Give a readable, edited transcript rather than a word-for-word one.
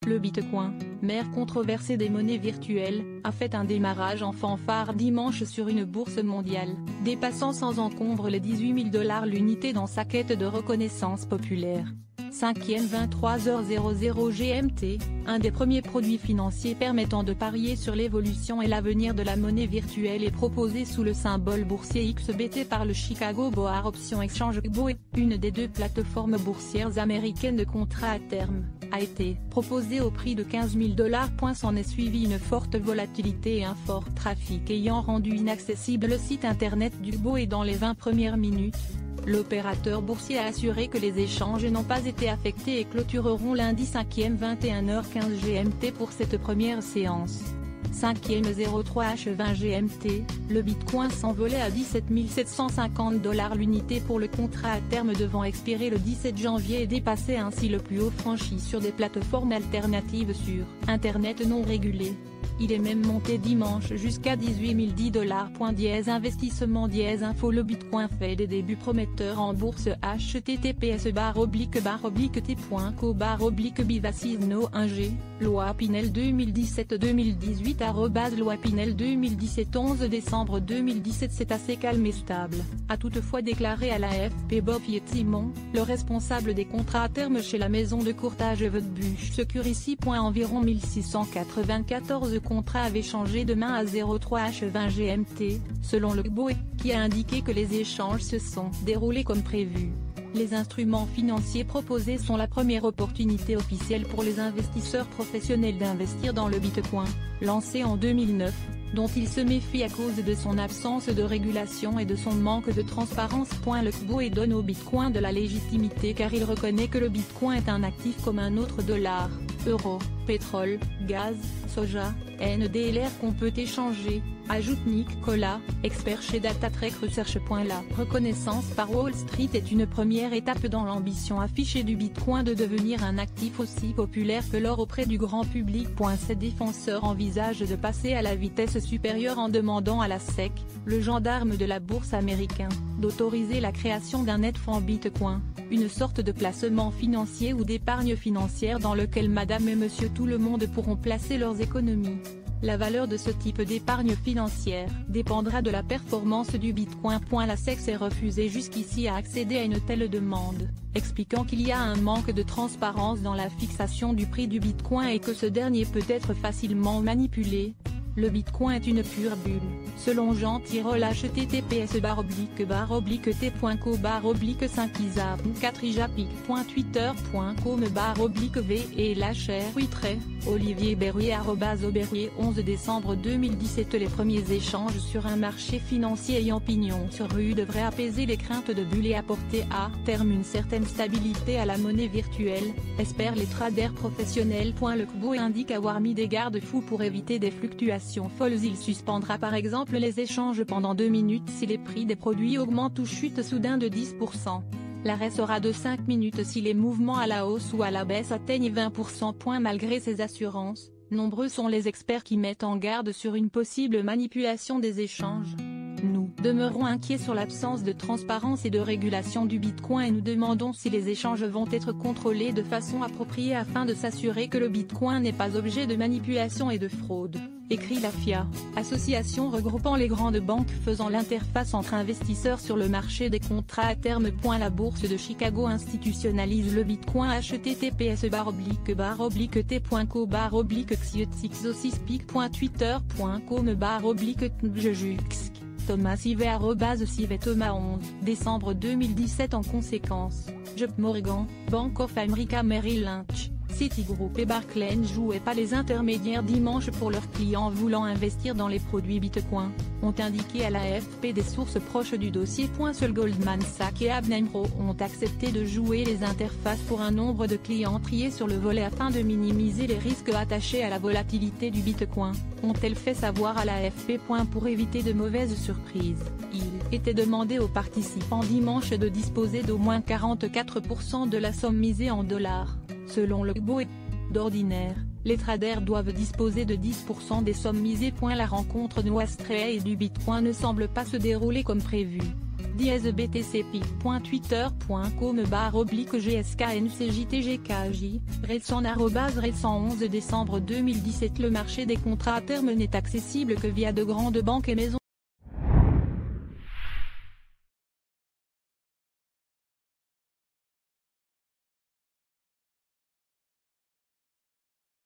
Le Bitcoin, mère controversée des monnaies virtuelles, a fait un démarrage en fanfare dimanche sur une bourse mondiale, dépassant sans encombre les 18 000 $ l'unité dans sa quête de reconnaissance populaire. 5e 23h00 GMT, un des premiers produits financiers permettant de parier sur l'évolution et l'avenir de la monnaie virtuelle est proposé sous le symbole boursier XBT par le Chicago Board Option Exchange (BOE), une des deux plateformes boursières américaines de contrats à terme, a été proposé au prix de 15 000 $. S'en est suivi une forte volatilité et un fort trafic ayant rendu inaccessible le site internet du BOE dans les 20 premières minutes. L'opérateur boursier a assuré que les échanges n'ont pas été affectés et clôtureront lundi 5e 21h15 GMT pour cette première séance. 5e 03h20 GMT, le Bitcoin s'envolait à 17 750 $ l'unité pour le contrat à terme devant expirer le 17 janvier et dépasser ainsi le plus haut franchi sur des plateformes alternatives sur Internet non régulées. Il est même monté dimanche jusqu'à 18 010 $. Investissement info. Le Bitcoin fait des débuts prometteurs en bourse. https://t.co/t.bivacisno1g, loi Pinel 2017-2018 Loi Pinel 2017 11 décembre 2017. C'est assez calme et stable, a toutefois déclaré à l'AFP Bob Fitzsimons, le responsable des contrats à terme chez la maison de courtage Wedbush Securities. Environ 1694 contrats avaient changé de main à 03h20 GMT, selon le BOE, qui a indiqué que les échanges se sont déroulés comme prévu. Les instruments financiers proposés sont la première opportunité officielle pour les investisseurs professionnels d'investir dans le Bitcoin, lancé en 2009, dont il se méfie à cause de son absence de régulation et de son manque de transparence. Le BOE donne au Bitcoin de la légitimité car il reconnaît que le Bitcoin est un actif comme un autre dollar, euro, pétrole, gaz, soja, NDLR qu'on peut échanger, ajoute Nicolas, expert chez DataTrek Research. La reconnaissance par Wall Street est une première étape dans l'ambition affichée du Bitcoin de devenir un actif aussi populaire que l'or auprès du grand public. Ses défenseurs envisagent de passer à la vitesse supérieure en demandant à la SEC, le gendarme de la bourse américain, d'autoriser la création d'un net fonds Bitcoin, une sorte de placement financier ou d'épargne financière dans lequel madame et monsieur tout le monde pourront placer leurs économies. La valeur de ce type d'épargne financière dépendra de la performance du Bitcoin. La SEC s'est refusée jusqu'ici à accéder à une telle demande, expliquant qu'il y a un manque de transparence dans la fixation du prix du Bitcoin et que ce dernier peut être facilement manipulé. Le Bitcoin est une pure bulle, selon Jean Tirole. https://t.co/t.4ijapic.twitter.com/v et Olivier Berruyer @Auberruyer 11 décembre 2017. Les premiers échanges sur un marché financier ayant pignon sur rue devraient apaiser les craintes de bulle et apporter à terme une certaine stabilité à la monnaie virtuelle, espèrent les traders professionnels. Le BOE indique avoir mis des garde-fous pour éviter des fluctuations folles. Il suspendra par exemple les échanges pendant 2 minutes si les prix des produits augmentent ou chutent soudain de 10%. L'arrêt sera de 5 minutes si les mouvements à la hausse ou à la baisse atteignent 20%. Malgré ces assurances, nombreux sont les experts qui mettent en garde sur une possible manipulation des échanges. Nous demeurons inquiets sur l'absence de transparence et de régulation du Bitcoin et nous demandons si les échanges vont être contrôlés de façon appropriée afin de s'assurer que le Bitcoin n'est pas objet de manipulation et de fraude, écrit la FIA, association regroupant les grandes banques faisant l'interface entre investisseurs sur le marché des contrats à terme. La bourse de Chicago institutionnalise le Bitcoin. https://t.co/xiexosis.twitter.com/Thomas Sivet @Sivet Thomas 11 décembre 2017. En conséquence, JP Morgan, Bank of America Merrill Lynch, Citigroup et Barclays ne jouaient pas les intermédiaires dimanche pour leurs clients voulant investir dans les produits Bitcoin, ont indiqué à l'AFP des sources proches du dossier. Seul Goldman Sachs et ABN AMRO ont accepté de jouer les interfaces pour un nombre de clients triés sur le volet afin de minimiser les risques attachés à la volatilité du Bitcoin, ont-elles fait savoir à l'AFP. Pour éviter de mauvaises surprises, il était demandé aux participants dimanche de disposer d'au moins 44% de la somme misée en dollars. Selon le BOE, d'ordinaire, les traders doivent disposer de 10% des sommes misées. La rencontre de Wall Street et du Bitcoin ne semble pas se dérouler comme prévu. btcpi.twitter.com/GSKNCJTGKJ, récent récent 11 décembre 2017. Le marché des contrats à terme n'est accessible que via de grandes banques et maisons